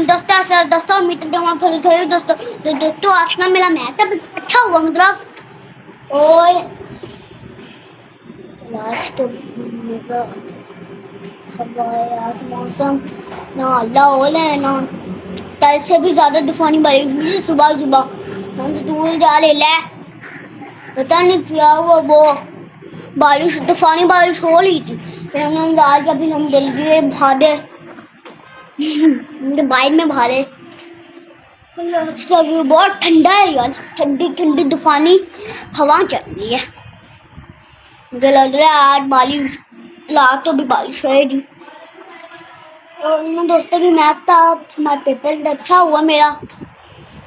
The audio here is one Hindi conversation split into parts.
दोस्तों ऐसा दोस्तों उम्मीद है हमारा फल खरीद दोस्तों। तो दोस्तों आज ना मेरा मैथ तो अच्छा हुआ मतलब। और आज तो आज मौसम ना अल्लाह ओले है ना कल से भी ज्यादा तूफानी बारिश सुबह सुबह हम स्कूल जा ले पता नहीं क्या हुआ वो बारिश तूफानी बारिश हो रही थी। फिर हमने आज अभी हम जल्दी भागे बाइक में भागे। बहुत ठंडा है यार, ठंडी ठंडी तूफानी हवा चल रही है। मुझे लग रहा है आज बारिश रात तो भी बारिश होगी। और दोस्तों भी मैथ था हमारा पेपर अच्छा हुआ मेरा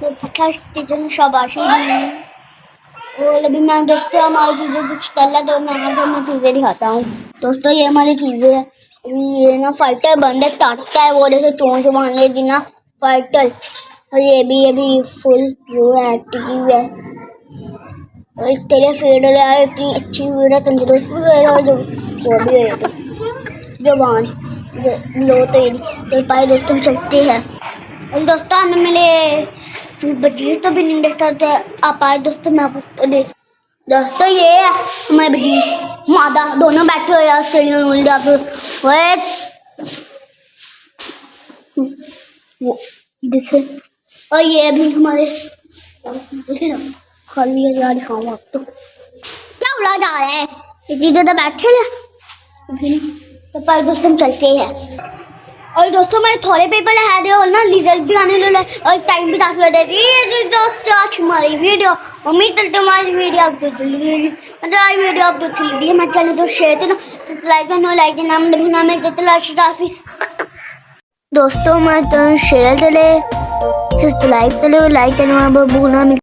तो अच्छा टीचर ने शाबाशी दी। और अभी मैं दोस्तों हमारी चीज़ें कुछ तला तो मैं चीज़ें दिखाता हूँ। दोस्तों ये हमारी चीज़ें है। अभी ये ना फाइटर बन रहा टाटता है वो जैसे चोन से बांध लेगी ना फाइटर। और ये भी अभी फुल जो है एक्टिव है और तेरे फेड है इतनी अच्छी हुई है तंदुरुस्त भी गए और जो वो भी है जबान लो तो पाए दोस्तों चलते हैं। और दोस्तों हमें मिले बजीज तो भी नहीं देखता तो आप आए दोस्तों मैं आपको देख दोस्तों ये है हमारे बजीज मादा दोनों बैठे हुए हैं स्टेडियम वो जैसे। और ये भी हमारे खाली यार दिखाऊँ आप तो क्या उड़ा जा रहा है इतनी ज़्यादा बैठे हैं तो पर दोस्तों हम चलते हैं। और दोस्तों मेरे थोड़े पेपर है दे और ना रिजल्ट भी आने वाला है और टाइम भी काफ़ी हो जाएगी। दोस्तों आज हमारी वीडियो उम्मीद करते हमारी वीडियो आपको वीडियो आपको अच्छी लगी है मैं चैनल तो शेयर करना सब्सक्राइब करना लाइक करना भूलना मैं दोस्तों मैं तो शेयर करे सब्सक्राइब करे लाइक करना भूलना।